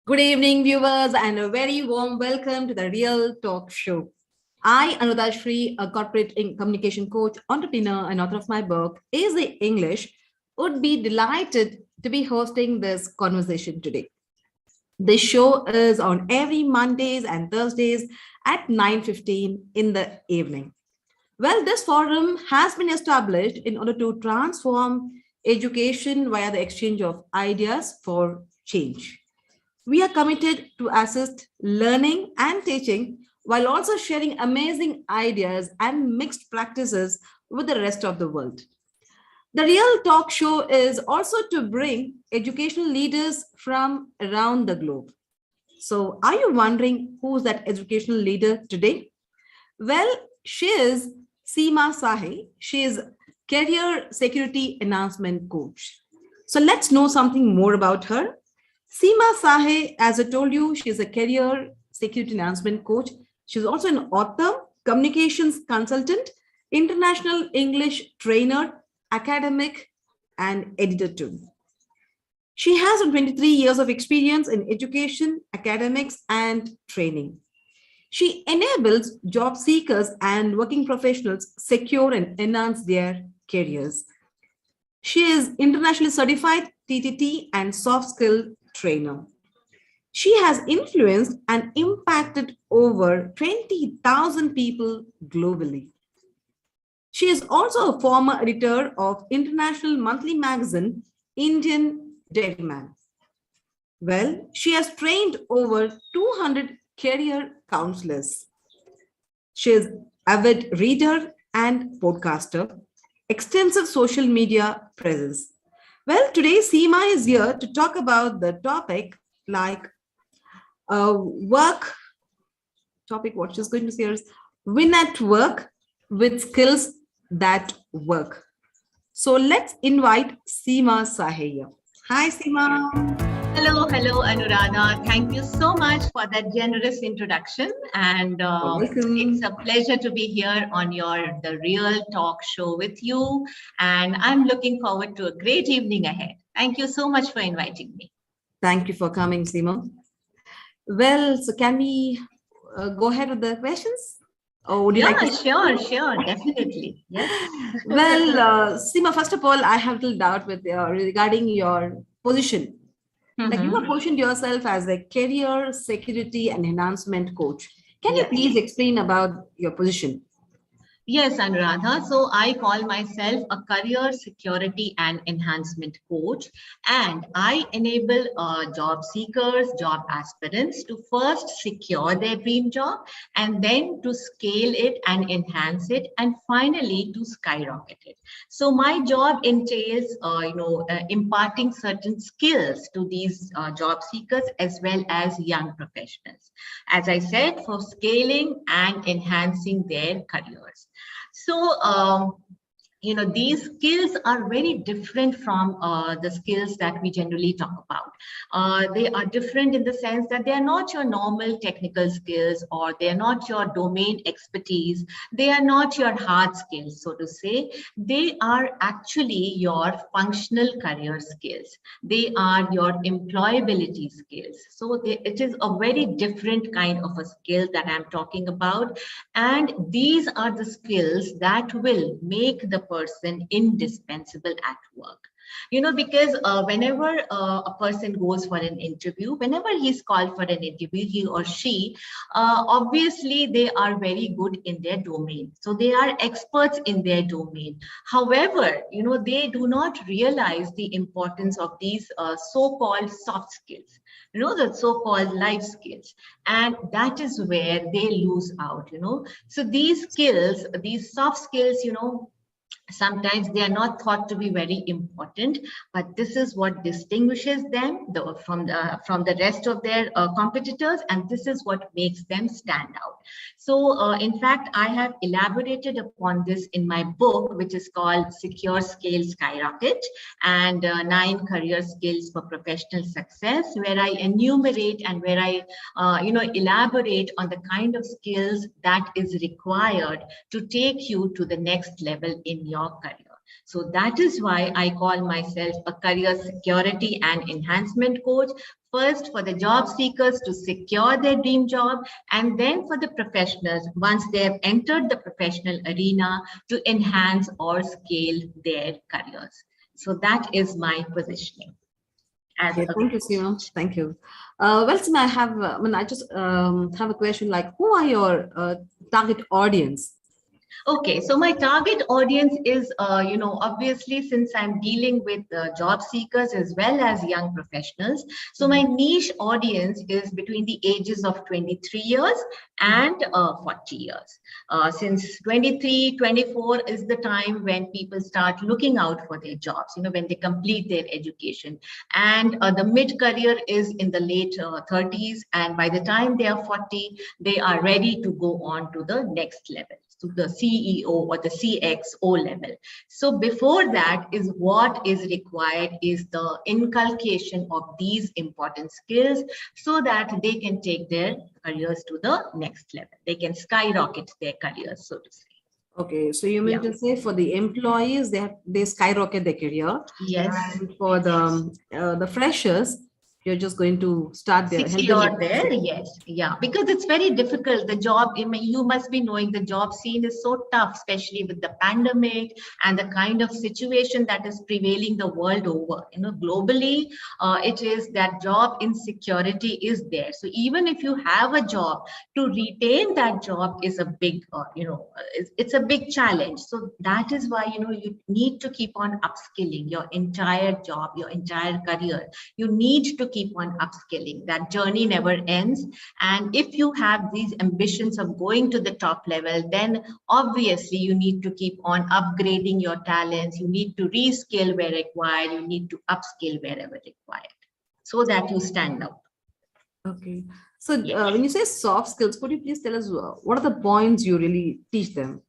Good evening, viewers, and a very warm welcome to the Real Talk Show. I, Anuradha Shri, a corporate communication coach, entrepreneur, and author of my book, Is the English, would be delighted to be hosting this conversation today. This show is on every Mondays and Thursdays at 9:15 in the evening. Well, this forum has been established in order to transform education via the exchange of ideas for change. We are committed to assist learning and teaching while also sharing amazing ideas and mixed practices with the rest of the world. The Real Talk Show is also to bring educational leaders from around the globe. So, are you wondering who's that educational leader today? Well, she is Seema Sahay. She is career security enhancement coach. So let's know something more about her. Seema Sahay, as I told you, she is a career security enhancement coach. She's also an author, communications consultant, international English trainer, academic, and editor too. She has 23 years of experience in education, academics, and training. She enables job seekers and working professionals secure and enhance their careers. She is internationally certified TTT and soft skill trainer. She has influenced and impacted over 20,000 people globally. She is also a former editor of international monthly magazine Indian Dairyman. Well, she has trained over 200 career counselors. She is avid reader and podcaster, extensive social media presence. Well, today Seema is here to talk about the topic like work topic. What she's going to say is win at work with skills that work. So let's invite Seema Sahay. Hi, Seema. Hello, Anuradha. Thank you so much for that generous introduction. And it's a pleasure to be here on the Real Talk show with you. And I'm looking forward to a great evening ahead. Thank you so much for inviting me. Thank you for coming, Seema. Well, so can we go ahead with the questions? Or would you like to? Sure, definitely. Yes. Well, Seema, first of all, I have a little doubt with regarding your position. Like you have positioned yourself as a career security and enhancement coach. Can you please explain about your position? Yes, Anuradha. So I call myself a career security and enhancement coach, and I enable job seekers, job aspirants to first secure their dream job and then to scale it and enhance it and finally to skyrocket it. So my job entails, imparting certain skills to these job seekers as well as young professionals. As I said, for scaling and enhancing their careers. So, these skills are very different from the skills that we generally talk about. They are different in the sense that they are not your normal technical skills or they are not your domain expertise. They are not your hard skills, so to say. They are actually your functional career skills. They are your employability skills. So it is a very different kind of a skill that I'm talking about. And these are the skills that will make the person indispensable at work. Because whenever a person goes for an interview, whenever he's called for an interview, he or she, obviously they are very good in their domain. So they are experts in their domain. However, they do not realize the importance of these so-called soft skills. The so-called life skills, and that is where they lose out. So these skills, these soft skills, sometimes they are not thought to be very important, but this is what distinguishes them from the rest of their competitors, and this is what makes them stand out. So in fact, I have elaborated upon this in my book, which is called Secure Scale Skyrocket and 9 Career Skills for Professional Success, where I enumerate and where I elaborate on the kind of skills that is required to take you to the next level in your career. So that is why I call myself a career security and enhancement coach. First, for the job seekers to secure their dream job, and then for the professionals, once they have entered the professional arena, to enhance or scale their careers. So that is my positioning as Okay, a thank you, coach. Seema. Thank you. Well, Seema, I just have a question like, who are your target audience? Okay, so my target audience is, obviously, since I'm dealing with job seekers as well as young professionals. So my niche audience is between the ages of 23 years and 40 years. Since 23, 24 is the time when people start looking out for their jobs, when they complete their education. And the mid-career is in the late 30s. And by the time they are 40, they are ready to go on to the next level, to the CEO or the CXO level. So before that is what is required is the inculcation of these important skills so that they can take their careers to the next level. They can skyrocket their careers, so to say. Okay, so you mean Yeah. to say for the employees, they skyrocket their career, Yes. and for the freshers, you're just going to start there, helping Secure them. there, yes, yeah, because it's very difficult. The job, you must be knowing, the job scene is so tough, especially with the pandemic and the kind of situation that is prevailing the world over. Globally, it is that job insecurity is there. So even if you have a job, to retain that job is a big, it's a big challenge. So that is why, you need to keep on upskilling your entire job, your entire career. You need to keep on upskilling. That journey never ends. And if you have these ambitions of going to the top level, then obviously you need to keep on upgrading your talents. You need to reskill where required. You need to upskill wherever required so that you stand out. Okay. So Yes. when you say soft skills, could you please tell us what are the points you really teach them?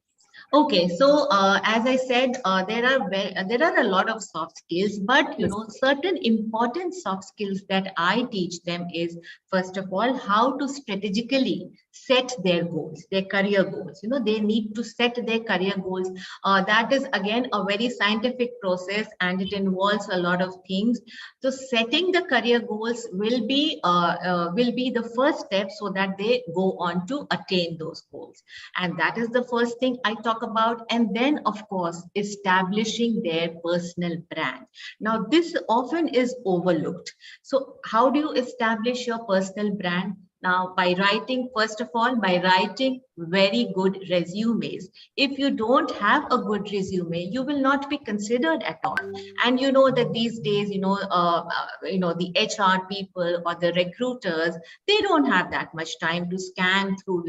Okay, so as I said, there are a lot of soft skills, but Yes. certain important soft skills that I teach them is, first of all, how to strategically set their goals, their career goals. They need to set their career goals. That is again a very scientific process, and it involves a lot of things. So setting the career goals will be the first step so that they go on to attain those goals. And that is the first thing I talk about. And then, of course, establishing their personal brand. Now, this often is overlooked. So how do you establish your personal brand? Now, by writing, first of all, by writing very good resumes. If you don't have a good resume, you will not be considered at all. And you know that these days, the HR people or the recruiters, they don't have that much time to scan through,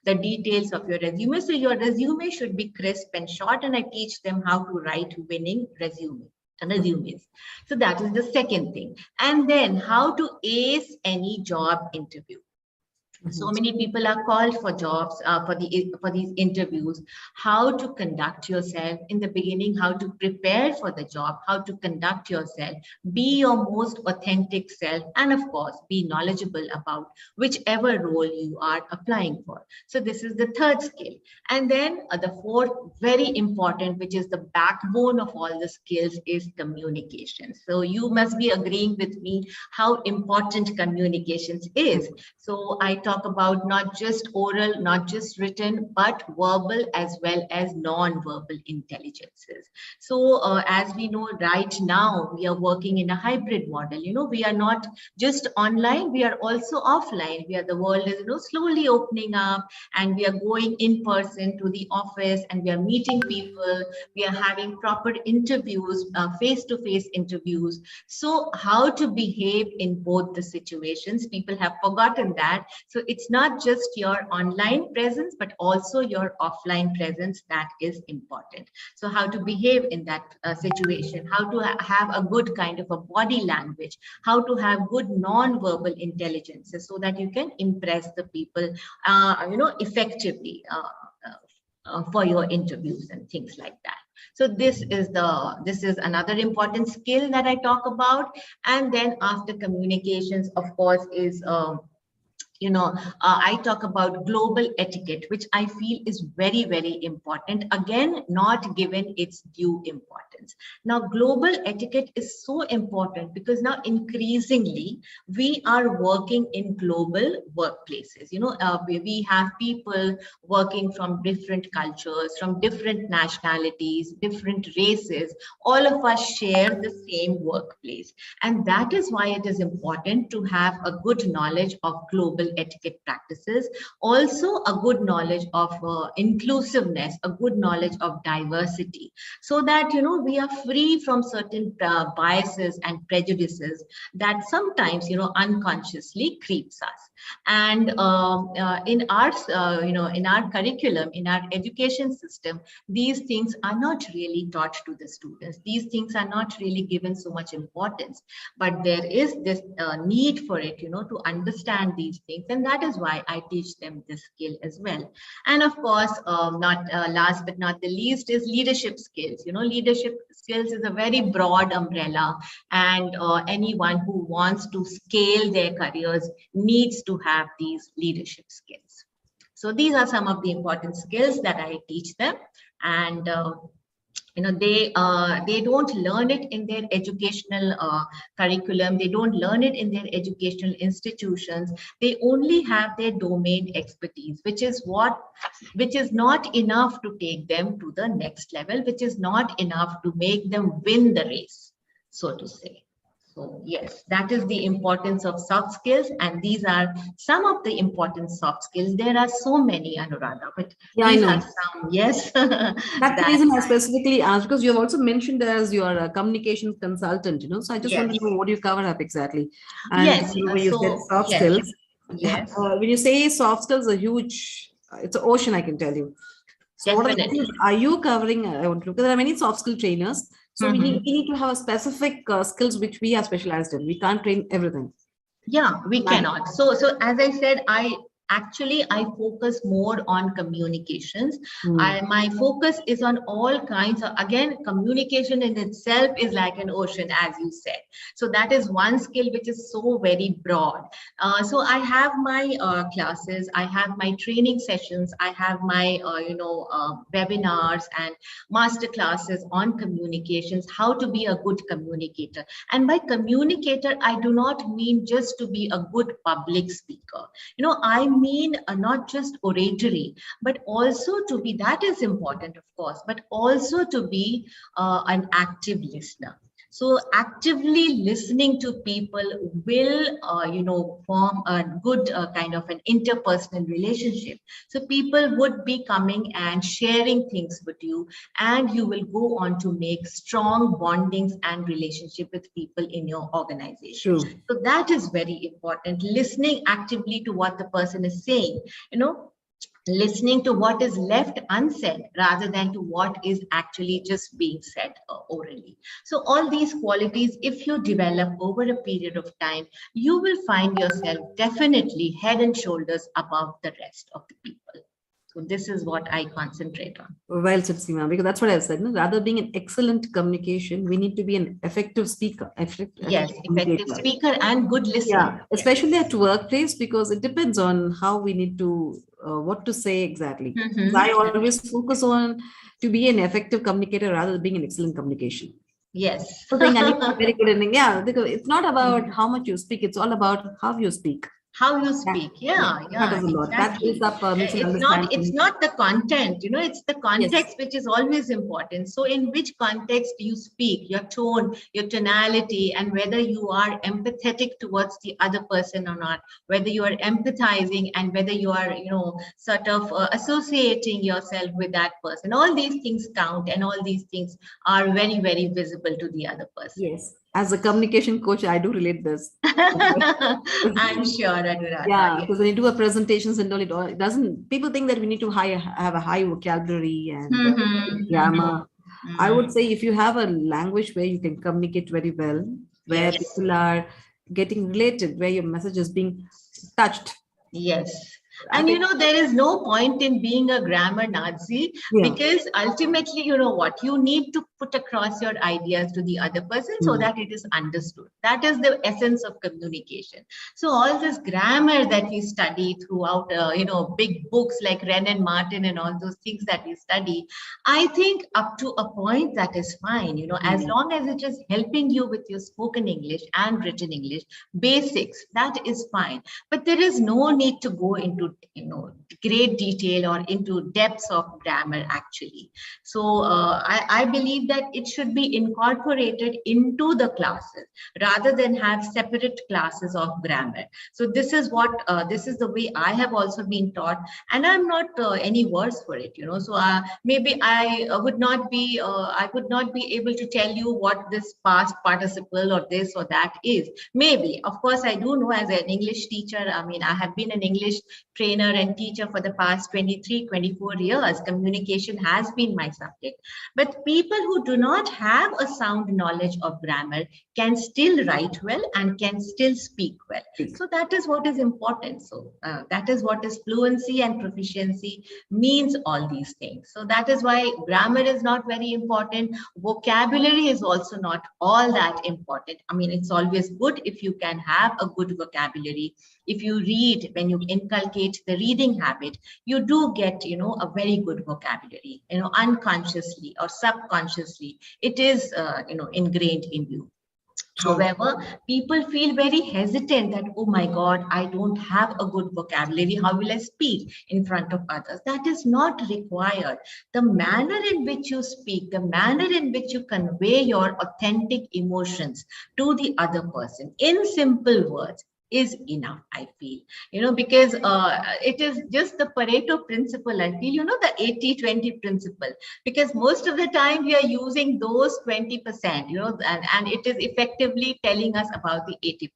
the details of your resume. So your resume should be crisp and short, and I teach them how to write winning resumes. So that is the second thing. And then how to ace any job interview. So Mhm. many people are called for jobs, for these interviews. How to conduct yourself in the beginning, how to prepare for the job, how to conduct yourself, be your most authentic self, and of course, be knowledgeable about whichever role you are applying for. So this is the third skill. And then the fourth, very important, which is the backbone of all the skills, is communication. So you must be agreeing with me how important communications is. So I talk about not just oral, not just written, but verbal as well as non-verbal intelligences. So as we know right now, we are working in a hybrid model. We are not just online, we are also offline. The world is slowly opening up, and we are going in person to the office, and we are meeting people. We are having proper interviews, face-to-face interviews. So how to behave in both the situations, people have forgotten that. So it's not just your online presence, but also your offline presence that is important. So how to behave in that situation, how to have a good kind of a body language, how to have good non-verbal intelligences so that you can impress the people, effectively for your interviews and things like that. So this is another important skill that I talk about. And then after communications, of course, is I talk about global etiquette, which I feel is very, very important. Again, not given its due importance. Now, global etiquette is so important because now increasingly we are working in global workplaces. We have people working from different cultures, from different nationalities, different races. All of us share the same workplace. And that is why it is important to have a good knowledge of global etiquette practices, also a good knowledge of inclusiveness, a good knowledge of diversity, so that we are free from certain biases and prejudices that sometimes unconsciously creeps us. And in our in our curriculum, in our education system, these things are not really taught to the students. These things are not really given so much importance, but there is this need for it, to understand these things, and that is why I teach them this skill as well. And of course, not last but not the least is leadership skills. Leadership skills is a very broad umbrella, and anyone who wants to scale their careers needs to have these leadership skills. So these are some of the important skills that I teach them, and they don't learn it in their educational curriculum. They don't learn it in their educational institutions. They only have their domain expertise, which is not enough to take them to the next level, which is not enough to make them win the race, so to say. So yes, that is the importance of soft skills, and these are some of the important soft skills. There are so many, Anuradha, but Yeah, these I know. are some. Yes. That's the reason I specifically asked, because you have also mentioned as your communication consultant, So I just want to Yes. know what you cover up exactly. And Yes. when you said soft Yes. skills, Yes. when you say soft skills, a huge, it's an ocean, I can tell you. So what are the Definitely. things are you covering? I want to look. There are many soft skill trainers. So we need to have a specific skills which we are specialized in. We can't train everything. Yeah, we cannot. So as I said, I focus more on communications. My focus is on all kinds of, again, communication in itself is like an ocean, as you said. So that is one skill which is so very broad. So I have my classes, I have my training sessions, I have my webinars and master classes on communications, how to be a good communicator. And by communicator, I do not mean just to be a good public speaker. I mean not just oratory, but also to be, that is important, of course, but also to be an active listener. So actively listening to people will, form a good kind of an interpersonal relationship. So people would be coming and sharing things with you, and you will go on to make strong bondings and relationship with people in your organization. True. So that is very important. Listening actively to what the person is saying, listening to what is left unsaid rather than to what is actually just being said orally. So all these qualities, if you develop over a period of time, you will find yourself definitely head and shoulders above the rest of the people. So this is what I concentrate on. Well said, Seema, because that's what I've said. Rather being an excellent communication, we need to be an effective speaker. Effective speaker and good listener. Yeah, especially at workplace, because it depends on how we need to, what to say exactly. I always focus on to be an effective communicator rather than being an excellent communication. Yes. I think I need to be very good in, because it's not about how much you speak, it's all about how you speak. How you speak, exactly. That builds up It's not the content, it's the context which is always important. So in which context you speak, your tone, your tonality, and whether you are empathetic towards the other person or not, whether you are empathizing and whether you are, sort of associating yourself with that person. All these things count, and all these things are very, very visible to the other person. Yes. As a communication coach, I do relate this. I'm sure, Anuradha. Yeah, because when you do a presentations and all, it doesn't, people think that we need to have a high vocabulary and grammar. I would say if you have a language where you can communicate very well, where people are getting related, where your message is being touched. Yes. And there is no point in being a grammar Nazi, because ultimately, you need to put across your ideas to the other person so that it is understood. That is the essence of communication. So all this grammar that we study throughout, big books like Wren and Martin and all those things that we study, I think up to a point that is fine, as long as it is helping you with your spoken English and written English basics, that is fine. But there is no need to go into, great detail or into depths of grammar actually. So I believe that it should be incorporated into the classes rather than have separate classes of grammar. So this is the way I have also been taught, and I'm not any worse for it, So maybe I would not be able to tell you what this past participle or this or that is. Maybe, of course, I do know as an English teacher. I mean, I have been an English trainer and teacher for the past 23, 24 years. Communication has been my subject. But people who do not have a sound knowledge of grammar can still write well and can still speak well. So that is what is important. So that is what is fluency and proficiency means, all these things. So that is why grammar is not very important. Vocabulary is also not all that important. I mean, it's always good if you can have a good vocabulary. If you read, when you inculcate the reading habit, you do get, a very good vocabulary, unconsciously or subconsciously, it is, ingrained in you. However, people feel very hesitant that, oh my God, I don't have a good vocabulary. How will I speak in front of others? That is not required. The manner in which you speak, the manner in which you convey your authentic emotions to the other person in simple words is enough, I feel, because it is just the Pareto principle, I feel, the 80-20 principle, because most of the time we are using those 20%, and it is effectively telling us about the 80%.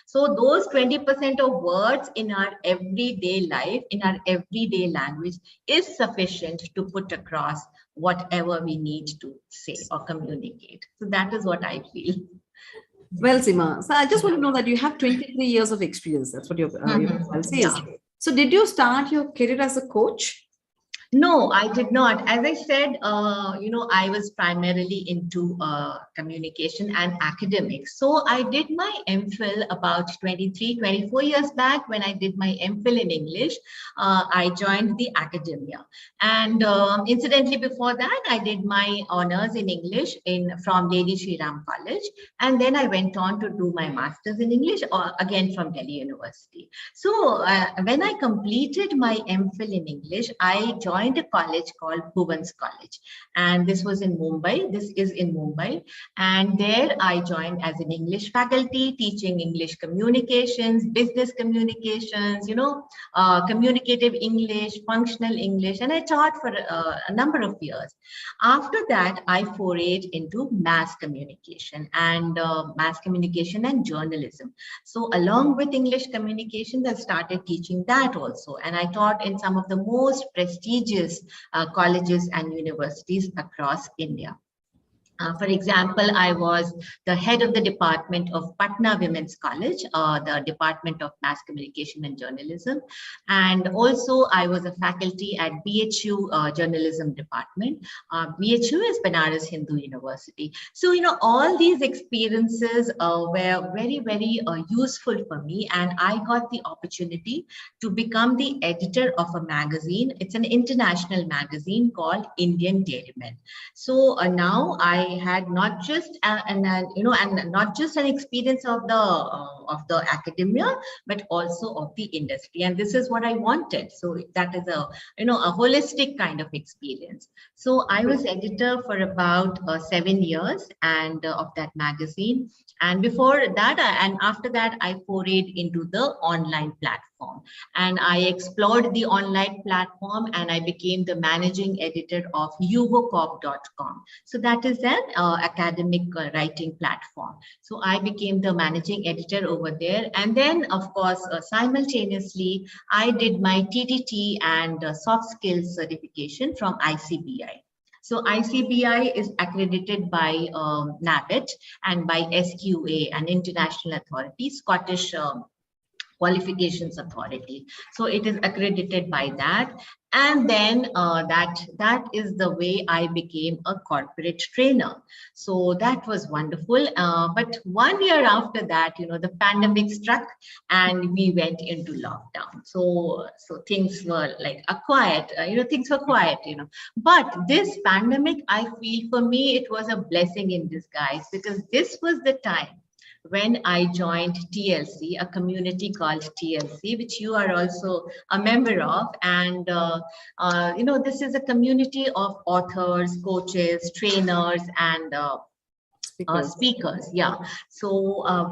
So those 20% of words in our everyday life, in our everyday language is sufficient to put across whatever we need to say or communicate. So that is what I feel. Well, Seema, so I just want to know that you have 23 years of experience. That's what your profile says. Yeah. So did you start your career as a coach? No, I did not. As I said, I was primarily into communication and academics. So I did my MPhil about 23, 24 years back. When I did my MPhil in English, I joined the academia. And incidentally, before that, I did my honors in English from Lady Shri Ram College. And then I went on to do my master's in English, again from Delhi University. So when I completed my MPhil in English, I joined a college called Bhuvan's College, and this was in Mumbai. This is in Mumbai, and there I joined as an English faculty, teaching English communications, business communications, communicative English, functional English, and I taught for a number of years. After that, I forayed into mass communication and journalism. So along with English communications, I started teaching that also, and I taught in some of the most prestigious colleges and universities across India. For example, I was the head of the department of Patna Women's College, the Department of Mass Communication and Journalism. And also I was a faculty at BHU Journalism Department. BHU is Banaras Hindu University. So, all these experiences were very, very useful for me. And I got the opportunity to become the editor of a magazine. It's an international magazine called Indian Dairyman. So now I had not just and not just an experience of the academia, but also of the industry, and this is what I wanted. So that is a holistic kind of experience. So I was editor for about 7 years and of that magazine, and before that and after that I forayed into the online platform, and I explored the online platform, and I became the managing editor of yuvocop.com. So that is an academic writing platform. So I became the managing editor over there. And then, of course, simultaneously, I did my TTT and soft skills certification from ICBI. So ICBI is accredited by NABET and by SQA, an international authority, Scottish Qualifications Authority. So it is accredited by that. And then that is the way I became a corporate trainer. So that was wonderful. But 1 year after that, the pandemic struck and we went into lockdown. So things were like a quiet, things were quiet. But this pandemic, I feel for me, it was a blessing in disguise, because this was the time when I joined TLC, a community called TLC, which you are also a member of. And, this is a community of authors, coaches, trainers, and speakers. Yeah. So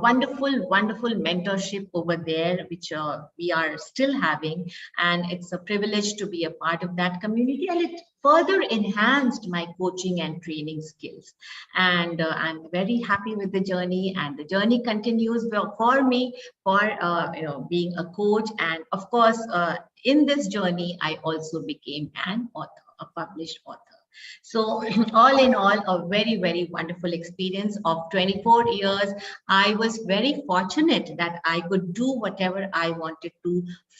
wonderful mentorship over there, which we are still having. And it's a privilege to be a part of that community. And it further enhanced my coaching and training skills. And I'm very happy with the journey. And the journey continues for me for being a coach. And of course, in this journey, I also became an author, a published author. So all in all, a very wonderful experience of 24 years. I was very fortunate that I could do whatever I wanted to,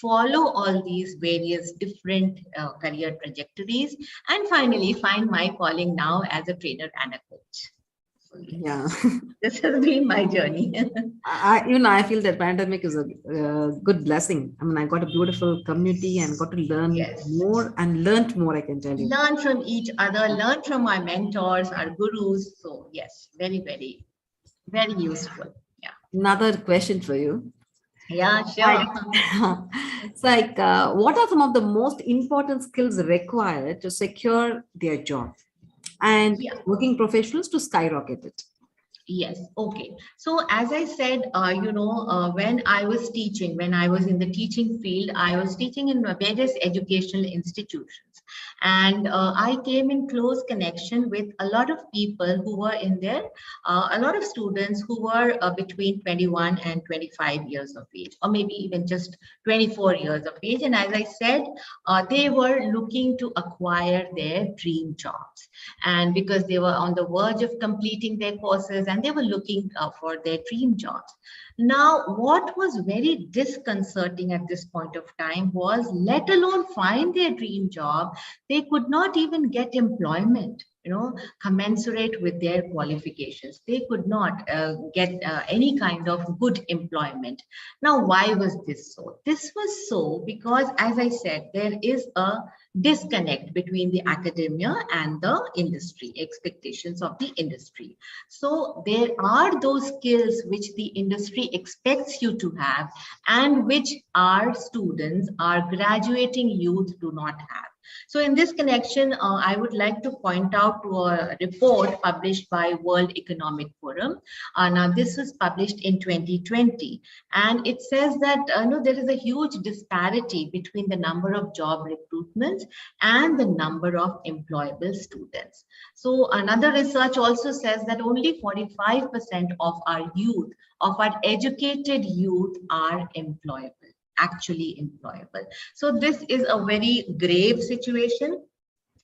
follow all these various different career trajectories, and finally find my calling now as a trainer and a coach. So, yes, Yeah. this has been my journey. I feel that pandemic is a good blessing. I mean, I got a beautiful community and got to learn Yes. more and learned more, I can tell you. Learn from each other, learn from our mentors, our gurus. So yes, very useful. Yeah. Another question for you. Yeah, Like, sure. it's like, what are some of the most important skills required to secure their job and Yeah. working professionals to skyrocket it? Yes. Okay. So as I said, when I was teaching, when I was in the teaching field, I was teaching in various educational institutions. And I came in close connection with a lot of people who were in there, a lot of students who were between 21 and 25 years of age, or maybe even just 24 years of age. And as I said, they were looking to acquire their dream jobs. And because they were on the verge of completing their courses, and they were looking for their dream jobs. Now, what was very disconcerting at this point of time was, let alone find their dream job, they could not even get employment, commensurate with their qualifications. They could not get any kind of good employment. Now, why was this so? This was so because, as I said, there is a disconnect between the academia and the industry, expectations of the industry. So there are those skills which the industry expects you to have, and which our students, our graduating youth, do not have. So in this connection, I would like to point out to a report published by World Economic Forum. Now, this was published in 2020, and it says that there is a huge disparity between the number of job recruitments and the number of employable students. So another research also says that only 45% of our youth, of our educated youth, are employable. Actually employable. So this is a very grave situation.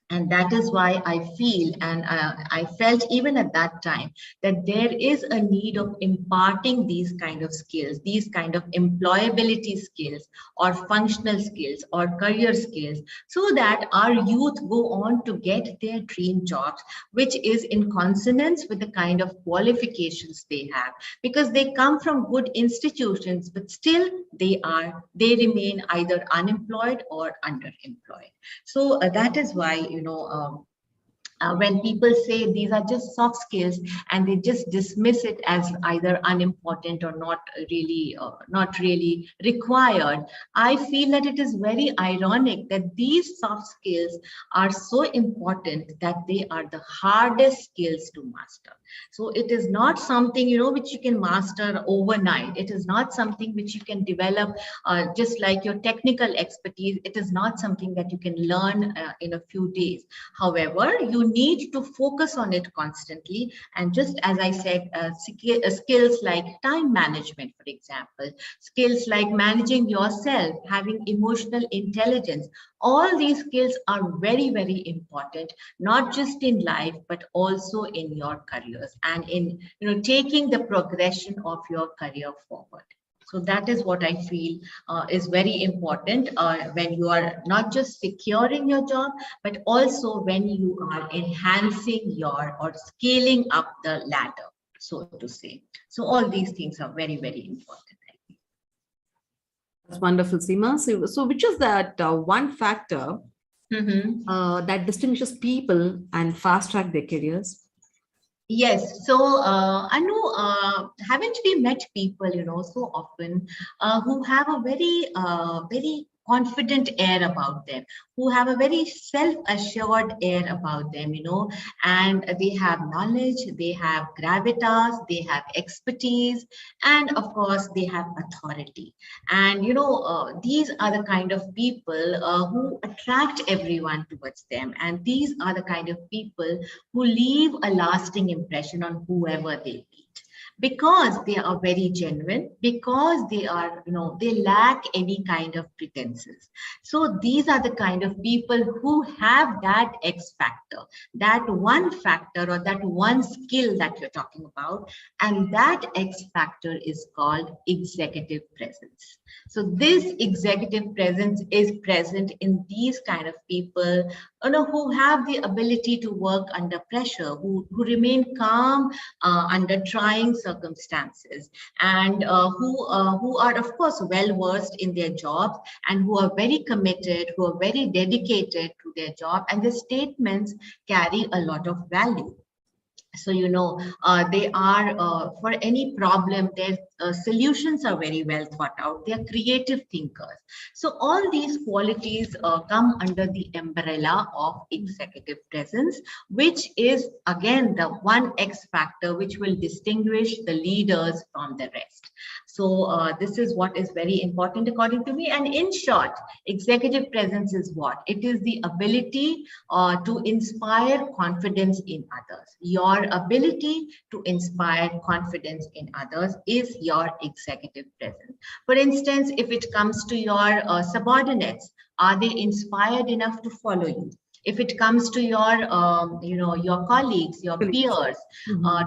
And that is why I feel, and I felt even at that time, that there is a need of imparting these kind of skills, these kind of employability skills, or functional skills, or career skills, so that our youth go on to get their dream jobs, which is in consonance with the kind of qualifications they have. Because they come from good institutions, but still they remain either unemployed or underemployed. So that is why, when people say these are just soft skills, and they just dismiss it as either unimportant or not really required, I feel that it is very ironic that these soft skills are so important that they are the hardest skills to master. So it is not something, which you can master overnight. It is not something which you can develop just like your technical expertise. It is not something that you can learn in a few days. However, you need to focus on it constantly. And just as I said, skills like time management, for example, skills like managing yourself, having emotional intelligence, all these skills are very important, not just in life, but also in your careers, and in taking the progression of your career forward. So that is what I feel is very important when you are not just securing your job, but also when you are enhancing your or scaling up the ladder, so to say. So all these things are very, very important. That's wonderful, Seema. So which is that one factor Mhm. that distinguishes people and fast track their careers? Yes, so Anu, haven't we met people, so often who have a very confident air about them, who have a very self-assured air about them, and they have knowledge, they have gravitas, they have expertise, and of course, they have authority. And, these are the kind of people who attract everyone towards them. And these are the kind of people who leave a lasting impression on whoever they meet, because they are very genuine, because they are, they lack any kind of pretenses. So these are the kind of people who have that X factor, that one factor or that one skill that you're talking about. And that X factor is called executive presence. So this executive presence is present in these kind of people, who have the ability to work under pressure, who remain calm under trying circumstances, and who are of course well versed in their jobs, and who are very committed, who are very dedicated to their job, and their statements carry a lot of value. So they are for any problem, their solutions are very well thought out, they are creative thinkers. So all these qualities come under the umbrella of executive presence, which is again the one X factor which will distinguish the leaders from the rest. So this is what is very important according to me. And in short, executive presence is what? It is the ability to inspire confidence in others. Your ability to inspire confidence in others is your executive presence. For instance, if it comes to your subordinates, are they inspired enough to follow you? If it comes to your colleagues, your peers,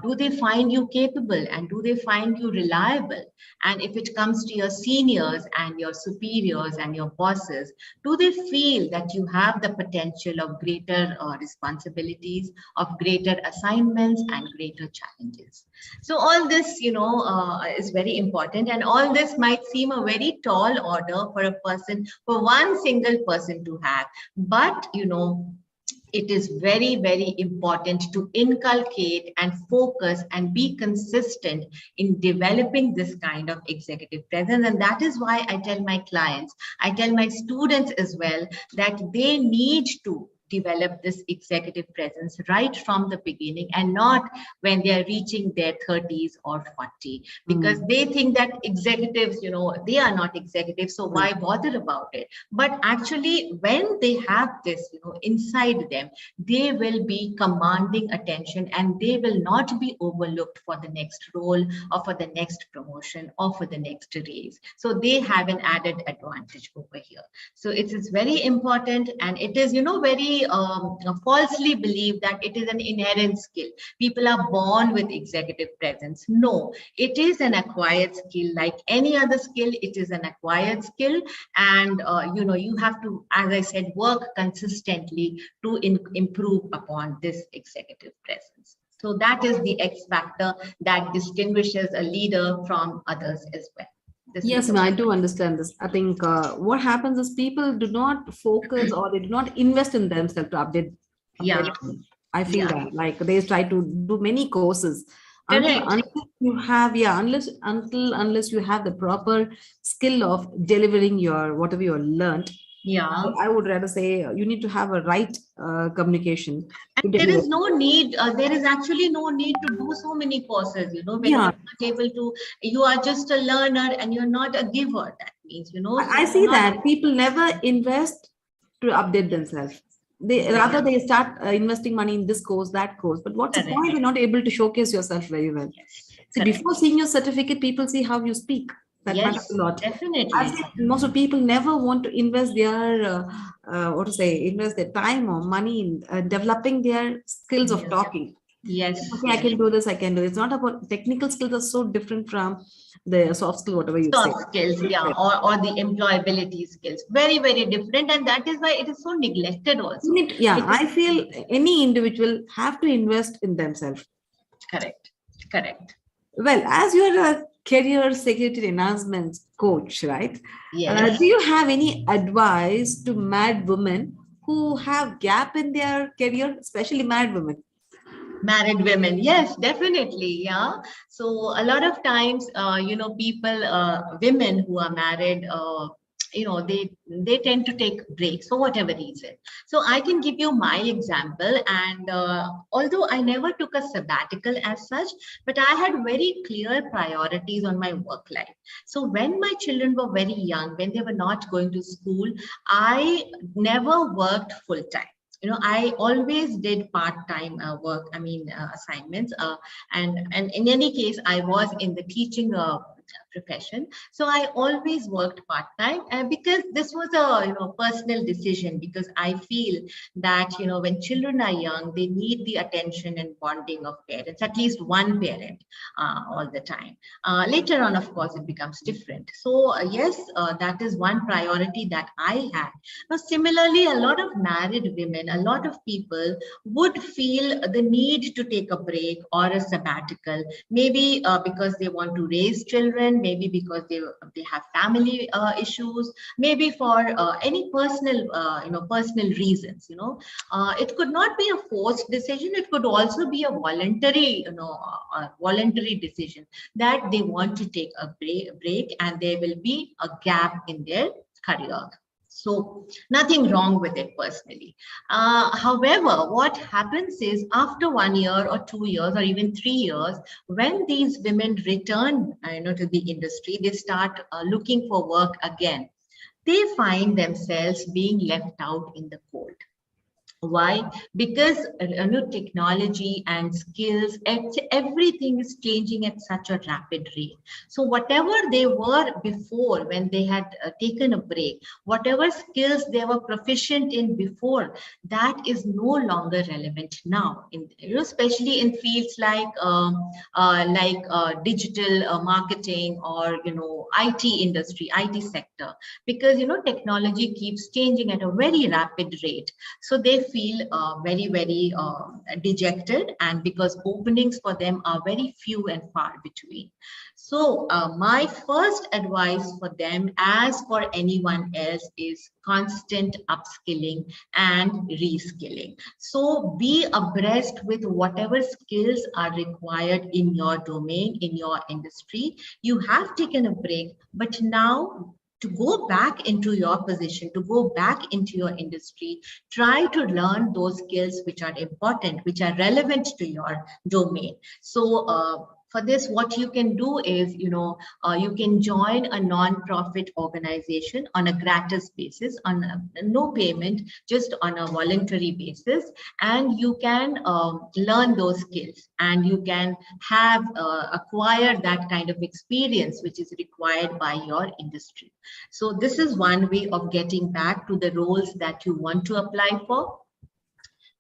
do they find you capable and do they find you reliable? And if it comes to your seniors and your superiors and your bosses, do they feel that you have the potential of greater responsibilities, of greater assignments and greater challenges? So all this, is very important, and all this might seem a very tall order for a person, for one single person to have, but it is very, very important to inculcate and focus and be consistent in developing this kind of executive presence. And that is why I tell my clients, I tell my students as well, that they need to develop this executive presence right from the beginning, and not when they are reaching their 30s or 40, because they think that executives, they are not executives, so why bother about it? But actually, when they have this, inside them, they will be commanding attention, and they will not be overlooked for the next role or for the next promotion or for the next raise. So they have an added advantage over here. So it is very important, and it is, very falsely believed that it is an inherent skill. People are born with executive presence. No, it is an acquired skill. Like any other skill, it is an acquired skill. And, you have to, as I said, work consistently to improve upon this executive presence. So that is the X factor that distinguishes a leader from others as well. Yes, I do understand this. I think what happens is people do not focus or they do not invest in themselves to update. Yeah. I feel that like they try to do many courses unless you have, unless you have the proper skill of delivering your whatever you learned. Yeah, I would rather say you need to have a right communication. And there is no need, there is actually no need to do so many courses, when you're not able to, you are just a learner and you're not a giver. That means, I see that people never invest to update themselves. They start investing money in this course, that course. But what's the point? You're not able to showcase yourself very well. See, before seeing your certificate, people see how you speak. That matters a lot. Definitely. I think most of people never want to invest their invest their time or money in developing their skills of talking. Yes, Okay, I can do this, I can do it. It's not about technical skills are so different from the soft skill, whatever you say. soft skills, yeah, or the employability skills, very, very different, and that is why it is so neglected You also. need, yeah, It is I feel any individual have to invest in themselves. correct, correct. Well, as you're a career security enhancement coach, right? Do Yes. you have any advice to mad women who have gap in their career, especially mad women? Married women, yes, definitely, yeah. So a lot of times, people, women who are married, they tend to take breaks for whatever reason. So I can give you my example, and although I never took a sabbatical as such, but I had very clear priorities on my work life. So when my children were very young, when they were not going to school, I never worked full time. I always did part-time work, I mean, assignments, and in any case I was in the teaching profession, so I always worked part-time, because this was a personal decision, because I feel that when children are young, they need the attention and bonding of parents, at least one parent, all the time. Later on, of course, it becomes different. So yes, that is one priority that I had. Now, similarly, a lot of married women, a lot of people would feel the need to take a break or a sabbatical, maybe because they want to raise children, maybe because they have family issues, maybe for any personal reasons. It could not be a forced decision. It could also be a voluntary decision that they want to take a break, and there will be a gap in their career. So nothing wrong with it personally. However, what happens is after 1 year or 2 years or even 3 years, when these women return, to the industry, they start looking for work again. They find themselves being left out in the cold. Why? Because technology and skills, everything is changing at such a rapid rate. So whatever they were before, when they had taken a break, whatever skills they were proficient in before, that is no longer relevant now. Especially in fields like digital marketing, or IT industry, IT sector, because technology keeps changing at a very rapid rate. So they feel very, very dejected, and because openings for them are very few and far between. So my first advice for them, as for anyone else, is constant upskilling and reskilling. So be abreast with whatever skills are required in your domain, in your industry. You have taken a break, but now, to go back into your position, to go back into your industry, try to learn those skills which are important, which are relevant to your domain. So for this, what you can do is, you can join a non-profit organization on a gratis basis, on no payment, just on a voluntary basis, and you can learn those skills, and you can have acquire that kind of experience which is required by your industry. So this is one way of getting back to the roles that you want to apply for.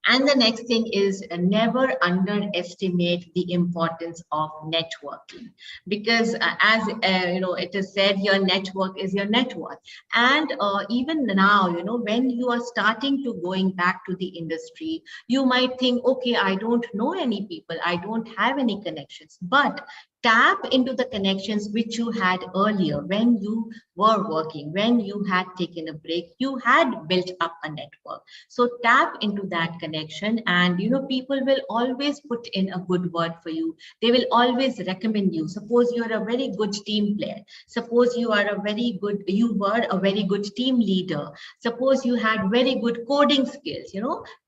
And the next thing is never underestimate the importance of networking, because as it is said, your network is your net worth. And even now, when you are starting to going back to the industry, you might think, okay, I don't know any people, I don't have any connections, but tap into the connections which you had earlier when you were working, when you had taken a break, you had built up a network. So tap into that connection, and people will always put in a good word for you. They will always recommend you. Suppose you're a very good team player. Suppose you were a very good team leader. Suppose you had very good coding skills,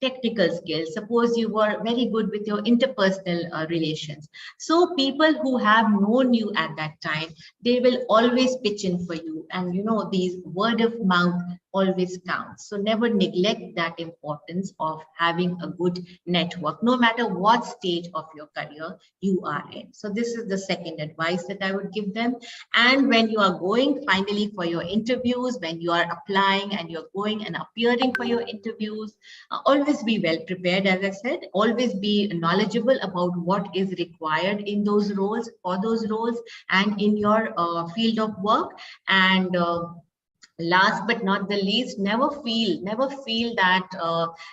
technical skills. Suppose you were very good with your interpersonal relations. So people who have known you at that time, they will always pitch in for you. And these word of mouth always counts. So never neglect that importance of having a good network, no matter what stage of your career you are in. So this is the second advice that I would give them. And when you are going finally for your interviews, when you are applying and you're going and appearing for your interviews, always be well prepared. As I said, always be knowledgeable about what is required in those roles, for those roles, and in your field of work. And last but not the least, never feel that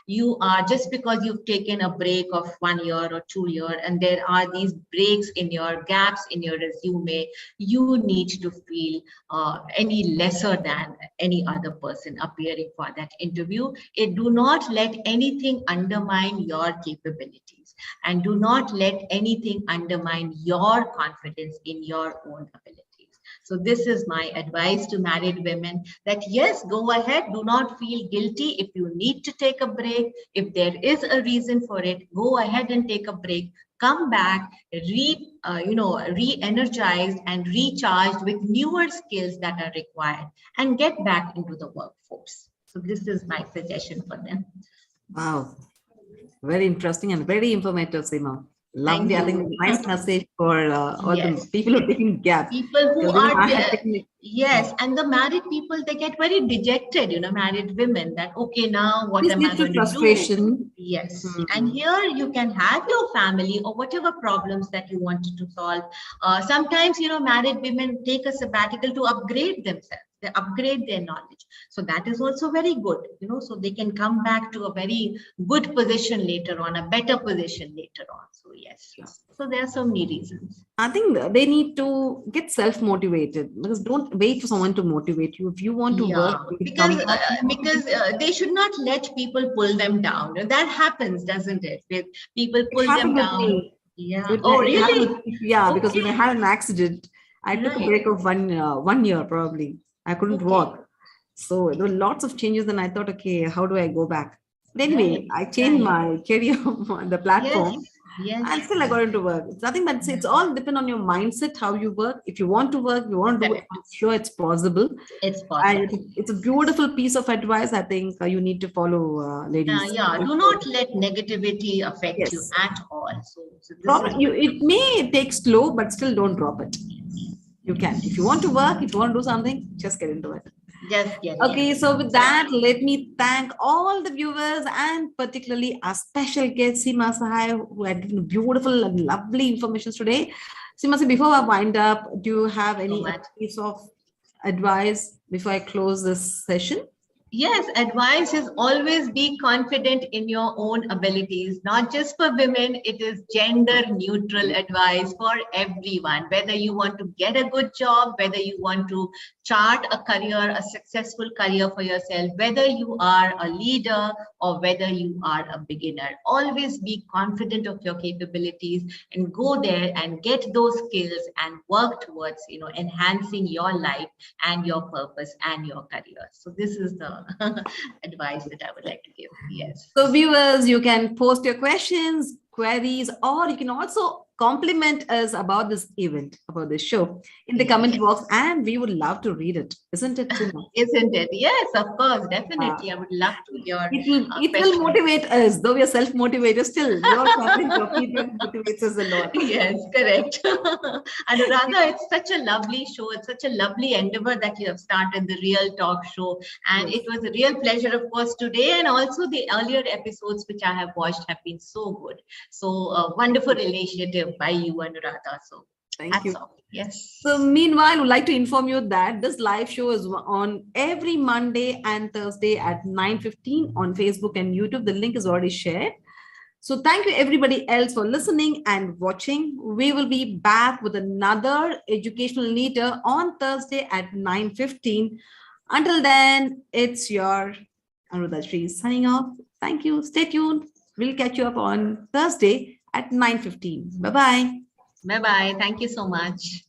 you are, just because you've taken a break of 1 year or 2 year and there are these breaks in your gaps in your resume, you need to feel any lesser than any other person appearing for that interview. Do not let anything undermine your capabilities, and do not let anything undermine your confidence in your own ability. So this is my advice to married women, that yes, go ahead. Do not feel guilty if you need to take a break. If there is a reason for it, go ahead and take a break. Come back, re-energized and recharged with newer skills that are required, and get back into the workforce. So this is my suggestion for them. Wow. Very interesting and very informative, Seema. Lovely. I think nice message for all the people who are taking gaps. People who are yes, and the married people, they get very dejected, married women, that okay, now what am I going to do? Yes. And here you can have your family or whatever problems that you wanted to solve. Sometimes, married women take a sabbatical to upgrade themselves. They upgrade their knowledge. So that is also very good, so they can come back to a very good position later on, a better position later on. So yes, so there are so many reasons. I think they need to get self-motivated, because don't wait for someone to motivate you. If you want to work, because they should not let people pull them down. That happens, doesn't it? With people pull them down. Yeah. Oh, really? Yeah, because when I had an accident, I took a break of 1 year probably. I couldn't walk. So there were lots of changes, and I thought, okay, how do I go back? But anyway, I changed my career on the platform. Yes. And still I got into work. It's nothing but it's all depend on your mindset, how you work. If you want to work, you want to do it, I'm sure it's possible. It's possible. And it's a beautiful piece of advice, I think you need to follow, ladies. Do not let negativity affect you at all. So it may take slow, but still don't drop it. You can. If you want to work, if you want to do something, just get into it. Okay, so with that, let me thank all the viewers, and particularly our special guest, Seema Sahay, who had given beautiful and lovely information today. Seema, before I wind up, do you have any piece of advice before I close this session? Yes, advice is always be confident in your own abilities, not just for women. It is gender neutral advice for everyone, whether you want to get a good job, whether you want to chart a career, a successful career for yourself, whether you are a leader or whether you are a beginner. Always be confident of your capabilities and go there and get those skills and work towards, enhancing your life and your purpose and your career. So this is the advice that I would like to give. Yes. So viewers, you can post your questions, queries, or you can also compliment us about this event, about this show in the comment box, and we would love to read it. Isn't it, Seema? Isn't it? Yes, of course, definitely. I would love to hear. It will motivate us, though we are self-motivated. Still, your feedback motivates us a lot. Yes, correct. Anuradha, it's such a lovely show. It's such a lovely endeavor that you have started, the Real Talk Show, and it was a real pleasure, of course, today, and also the earlier episodes which I have watched have been so good. So a wonderful initiative by you, Anuradha. So thank you. Yes. So meanwhile, I would like to inform you that this live show is on every Monday and Thursday at 9:15 on Facebook and YouTube. The link is already shared. So thank you everybody else for listening and watching. We will be back with another educational leader on Thursday at 9:15. Until then, it's your Anuradha Sri signing off. Thank you. Stay tuned. We'll catch you up on Thursday at 9:15. Bye-bye. Bye-bye. Thank you so much.